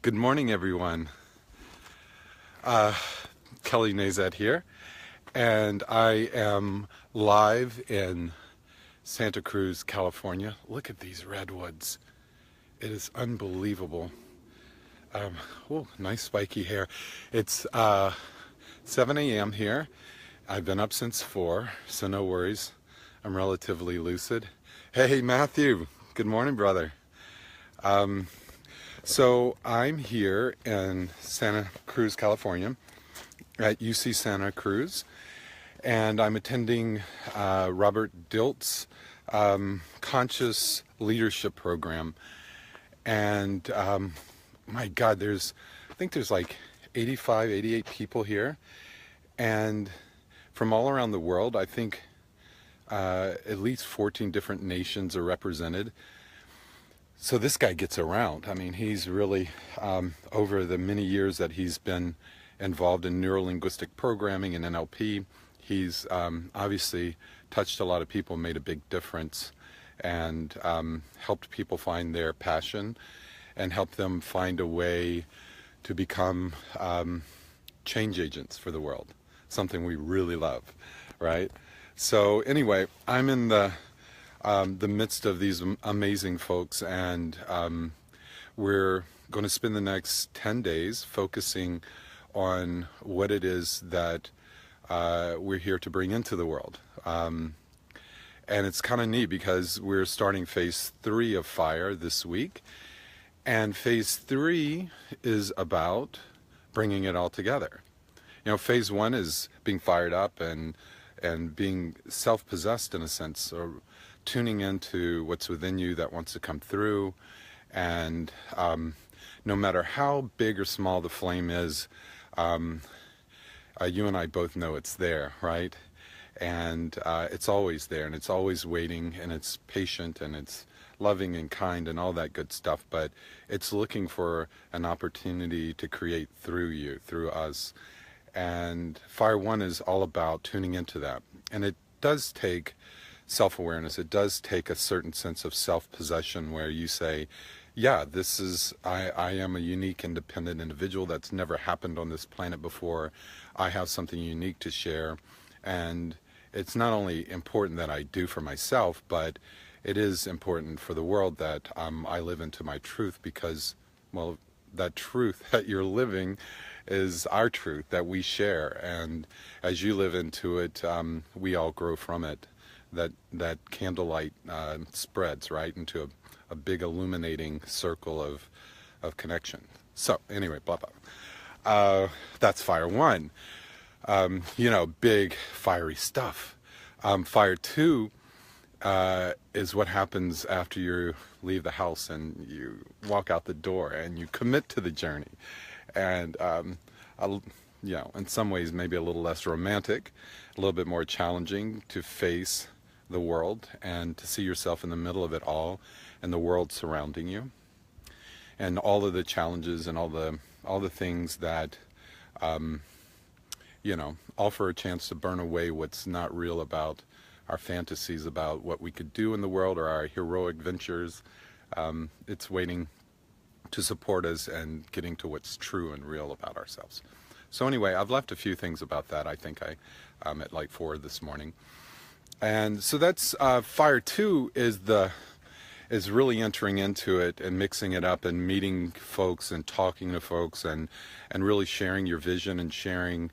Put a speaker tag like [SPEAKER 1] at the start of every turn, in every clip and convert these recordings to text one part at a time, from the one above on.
[SPEAKER 1] Good morning, everyone. Kelly Nazet here, and I am live in Santa Cruz, California. Look at these redwoods. It is unbelievable. Oh, nice spiky hair. It's 7 a.m. here. I've been up since 4, so no worries. I'm relatively lucid. Hey, Matthew. Good morning, brother. So I'm here in Santa Cruz, California, at UC Santa Cruz, and I'm attending Robert Dilt's Conscious Leadership Program. And my God, I think there's like 85, 88 people here, and from all around the world. I think at least 14 different nations are represented. So this guy gets around. I mean, he's really, over the many years that he's been involved in neuro-linguistic programming and NLP, he's obviously touched a lot of people, made a big difference, and helped people find their passion and helped them find a way to become change agents for the world, something we really love, right? So anyway, I'm in the midst of these amazing folks, and we're going to spend the next 10 days focusing on what it is that we're here to bring into the world. And it's kind of neat because we're starting phase 3 of FIRE this week, and phase 3 is about bringing it all together. You know, phase 1 is being fired up and being self-possessed in a sense, or tuning into what's within you that wants to come through, and no matter how big or small the flame is, you and I both know it's there, right? And it's always there, and it's always waiting, and it's patient, and it's loving and kind and all that good stuff, but it's looking for an opportunity to create through you, through us. And Fire 1 is all about tuning into that, and it does take self-awareness. It does take a certain sense of self-possession where you say, yeah, I am a unique, independent individual that's never happened on this planet before. I have something unique to share, and it's not only important that I do for myself, but it is important for the world that I live into my truth, because, well, that truth that you're living is our truth that we share, and as you live into it, we all grow from it. That candlelight spreads right into a big illuminating circle of connection. So anyway, blah blah. That's Fire 1. Big fiery stuff. Fire 2 is what happens after you leave the house and you walk out the door and you commit to the journey. And in some ways maybe a little less romantic, a little bit more challenging to face the world and to see yourself in the middle of it all, and the world surrounding you, and all of the challenges and all the things that offer a chance to burn away what's not real about our fantasies about what we could do in the world, or our heroic ventures. It's waiting to support us and getting to what's true and real about ourselves. So anyway, I've left a few things about that. I think I'm at like 4 this morning. And so that's Fire 2 is really entering into it and mixing it up and meeting folks and talking to folks and really sharing your vision and sharing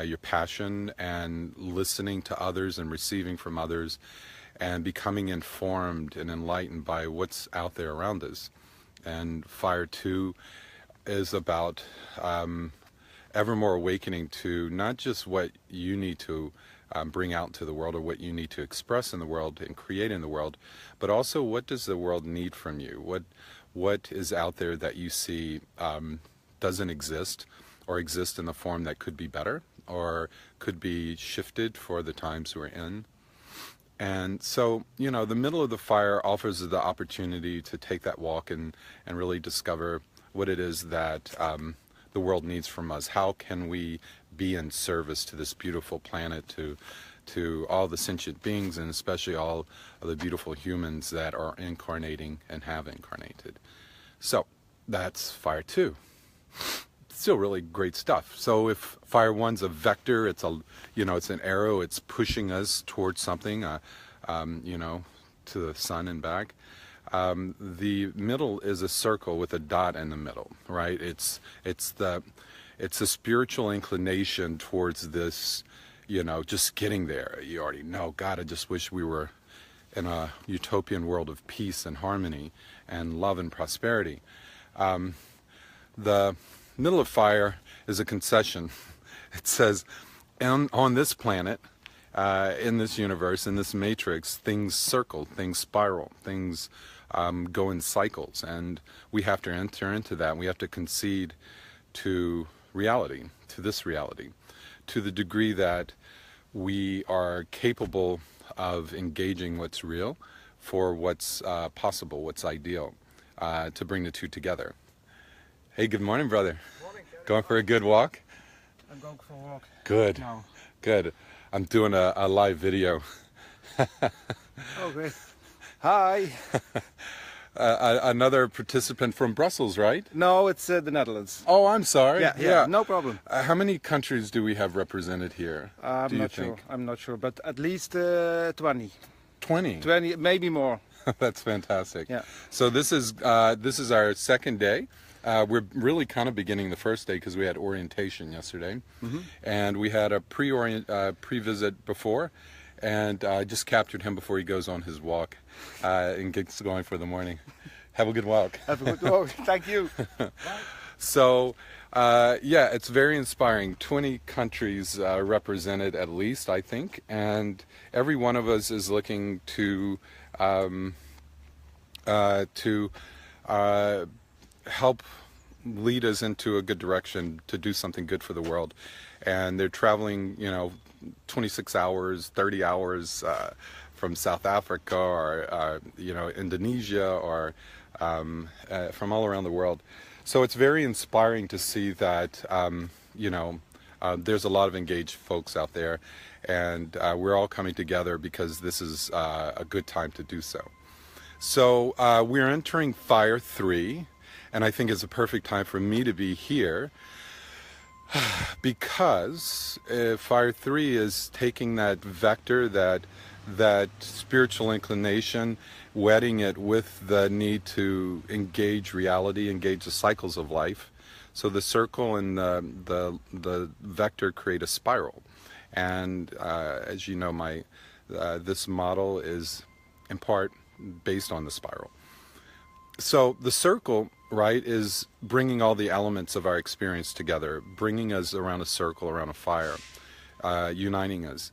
[SPEAKER 1] your passion and listening to others and receiving from others and becoming informed and enlightened by what's out there around us. And Fire 2 is about ever more awakening to not just what you need to bring out into the world, or what you need to express in the world and create in the world, but also what does the world need from you? What is out there that you see doesn't exist, or exist in the form that could be better, or could be shifted for the times we're in. And so, the middle of the fire offers the opportunity to take that walk and really discover what it is that the world needs from us. How can we be in service to this beautiful planet, to all the sentient beings, and especially all of the beautiful humans that are incarnating and have incarnated. So that's Fire 2. still really great stuff. So if fire one's a vector, it's a, it's an arrow, it's pushing us towards something, to the sun and back. The middle is a circle with a dot in the middle, right? It's a spiritual inclination towards this, just getting there. You already know, God, I just wish we were in a utopian world of peace and harmony and love and prosperity. The middle of fire is a concession. It says, on this planet, in this universe, in this matrix, things circle, things spiral, things go in cycles, and we have to enter into that. We have to concede to reality, to this reality, to the degree that we are capable of engaging what's real for what's possible, what's ideal, to bring the two together. Hey, good morning, brother.
[SPEAKER 2] Morning, Kevin.
[SPEAKER 1] Going for a good walk?
[SPEAKER 2] I'm going for a walk.
[SPEAKER 1] Good.
[SPEAKER 2] Now.
[SPEAKER 1] Good. I'm doing a live video.
[SPEAKER 2] Oh, great. Hi.
[SPEAKER 1] Another participant from Brussels, right?
[SPEAKER 2] No, it's the Netherlands.
[SPEAKER 1] Oh, I'm sorry.
[SPEAKER 2] Yeah, no problem.
[SPEAKER 1] How many countries do we have represented here?
[SPEAKER 2] I'm not sure. I'm not sure, but at least 20.
[SPEAKER 1] 20?
[SPEAKER 2] 20, maybe more.
[SPEAKER 1] That's fantastic.
[SPEAKER 2] Yeah.
[SPEAKER 1] So this is our second day. We're really kind of beginning the first day because we had orientation yesterday, and we had a pre-visit before, and I just captured him before he goes on his walk and gets going for the morning. Have a good walk.
[SPEAKER 2] Have a good walk. Thank you.
[SPEAKER 1] So, yeah, it's very inspiring. 20 countries represented at least, I think, and every one of us is looking to help lead us into a good direction to do something good for the world. And they're traveling, 26 hours, 30 hours from South Africa or, Indonesia or from all around the world. So it's very inspiring to see that, there's a lot of engaged folks out there, and we're all coming together because this is a good time to do so. So we're entering Fire 3, and I think it's a perfect time for me to be here because Fire 3 is taking that vector, that spiritual inclination, wedding it with the need to engage reality, engage the cycles of life. So the circle and the vector create a spiral. And as you know, this model is in part based on the spiral. So the circle, right, is bringing all the elements of our experience together, bringing us around a circle, around a fire, uniting us.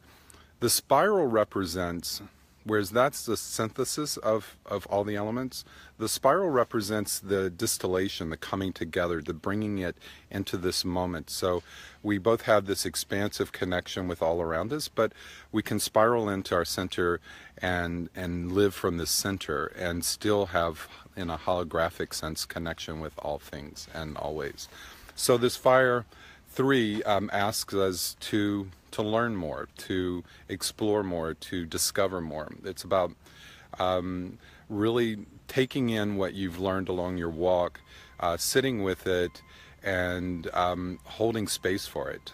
[SPEAKER 1] The spiral represents, whereas that's the synthesis of all the elements, the spiral represents the distillation, the coming together, the bringing it into this moment. So we both have this expansive connection with all around us, but we can spiral into our center and live from the center and still have, in a holographic sense, connection with all things and always. So this Fire 3 asks us to learn more, to explore more, to discover more. It's about really taking in what you've learned along your walk, sitting with it, and holding space for it,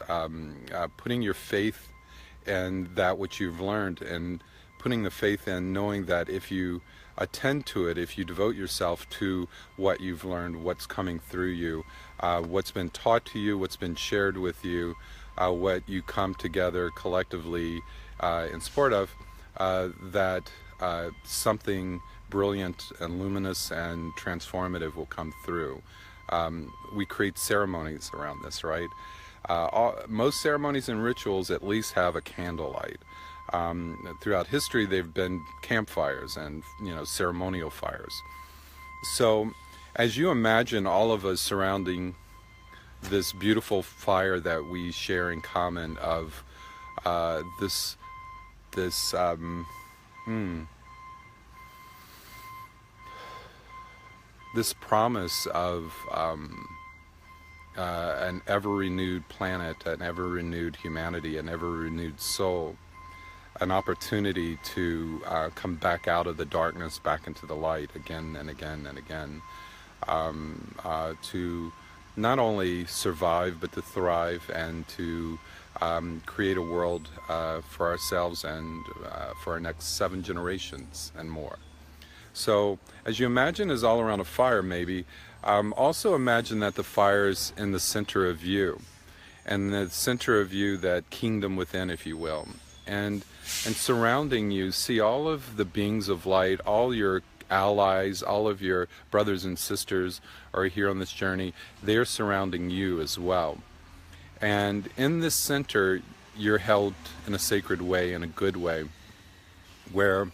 [SPEAKER 1] putting your faith in that which you've learned, and putting the faith in knowing that if you attend to it, if you devote yourself to what you've learned, what's coming through you, what's been taught to you, what's been shared with you, what you come together collectively in support of, that something brilliant and luminous and transformative will come through. We create ceremonies around this, right? Most ceremonies and rituals at least have a candlelight. Throughout history, they've been campfires and, ceremonial fires. So as you imagine all of us surrounding this beautiful fire that we share in common of this promise of an ever-renewed planet, an ever-renewed humanity, an ever-renewed soul, an opportunity to come back out of the darkness, back into the light again and again and again, to not only survive but to thrive and to create a world for ourselves and for our next 7 generations and more. So as you imagine is all around a fire maybe, also imagine that the fire's in the center of you, and the center of you, that kingdom within, if you will. And surrounding you, see all of the beings of light, all your allies, all of your brothers and sisters are here on this journey. They're surrounding you as well. And in this center, you're held in a sacred way, in a good way, where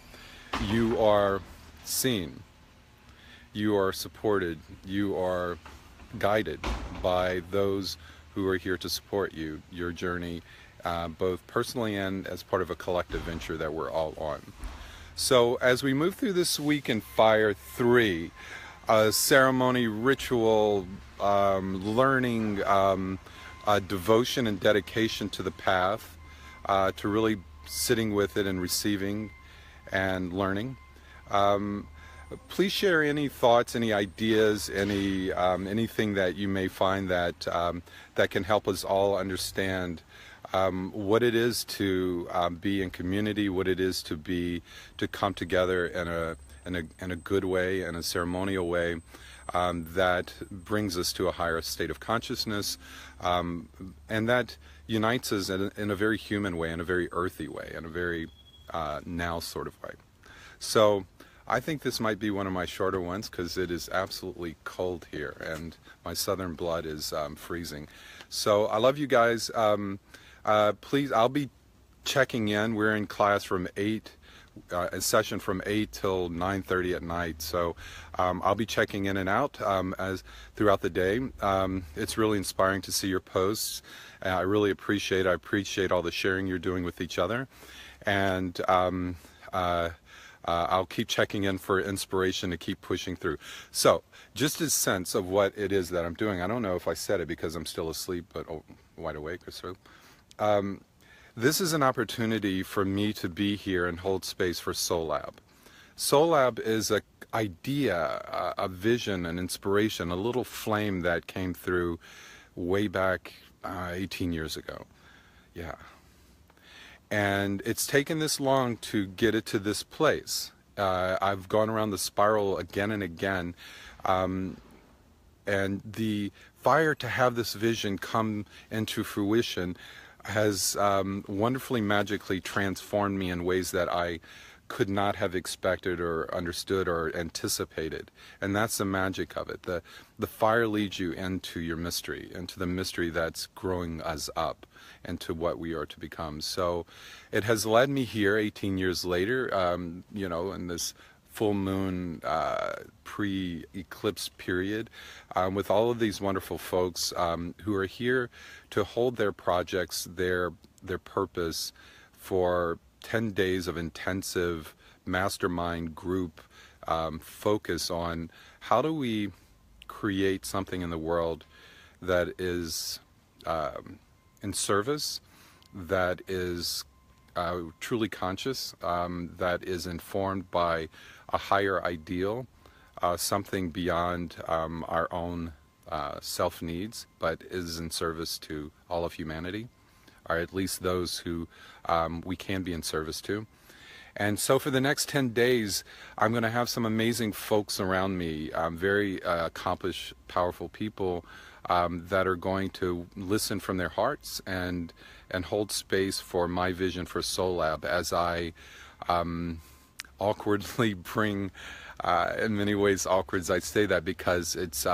[SPEAKER 1] you are seen, you are supported, you are guided by those who are here to support you, your journey, both personally and as part of a collective venture that we're all on. So as we move through this week in Fire 3, ceremony, ritual, learning, devotion and dedication to the path, to really sitting with it and receiving and learning. Please share any thoughts, any ideas, anything that you may find that that can help us all understand what it is to be in community, what it is to come together in a good way, in a ceremonial way that brings us to a higher state of consciousness, and that unites us in a very human way, in a very earthy way, in a very now sort of way. So I think this might be one of my shorter ones because it is absolutely cold here and my southern blood is freezing. So I love you guys. Please, I'll be checking in. We're in class from 8, a session from 8 till 9:30 at night. So I'll be checking in and out as throughout the day. It's really inspiring to see your posts. I really appreciate all the sharing you're doing with each other. And I'll keep checking in for inspiration to keep pushing through. So just a sense of what it is that I'm doing. I don't know if I said it because I'm still asleep, but wide awake or so. This is an opportunity for me to be here and hold space for Soul Lab. Soul Lab is an idea, a vision, an inspiration, a little flame that came through way back 18 years ago. Yeah. And it's taken this long to get it to this place. I've gone around the spiral again and again. And the fire to have this vision come into fruition has wonderfully, magically transformed me in ways that I could not have expected or understood or anticipated. And that's the magic of it. The fire leads you into your mystery, into the mystery that's growing us up into what we are to become. So it has led me here 18 years later, in this full moon pre-eclipse period, with all of these wonderful folks who are here to hold their projects, their purpose for 10 days of intensive mastermind group focus on how do we create something in the world that is in service, that is truly conscious, that is informed by a higher ideal, something beyond our own self-needs, but is in service to all of humanity, or at least those who we can be in service to. And so for the next 10 days, I'm going to have some amazing folks around me, very accomplished, powerful people that are going to listen from their hearts and hold space for my vision for Soul Lab as I awkwardly bring, in many ways awkward as I say that, because it's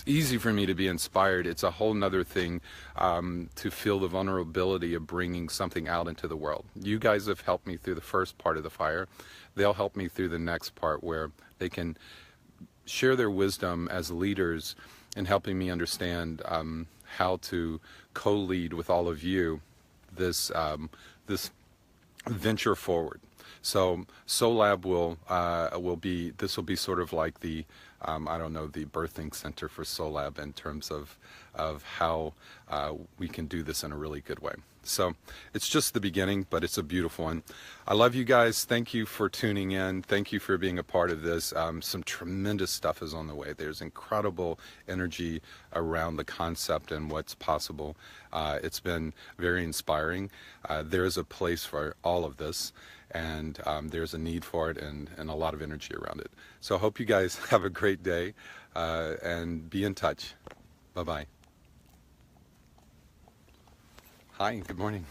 [SPEAKER 1] easy for me to be inspired. It's a whole nother thing to feel the vulnerability of bringing something out into the world. You guys have helped me through the first part of the fire. They'll help me through the next part where they can share their wisdom as leaders in helping me understand how to co-lead with all of you this venture forward. So Soul Lab will be sort of like the the birthing center for Soul Lab in terms of how we can do this in a really good way. So it's just the beginning, but it's a beautiful one. I love you guys. Thank you for tuning in. Thank you for being a part of this. Some tremendous stuff is on the way. There's incredible energy around the concept and what's possible. It's been very inspiring. There's a place for all of this, and there's a need for it and a lot of energy around it. So I hope you guys have a great day and be in touch. Bye-bye. Hi, good morning.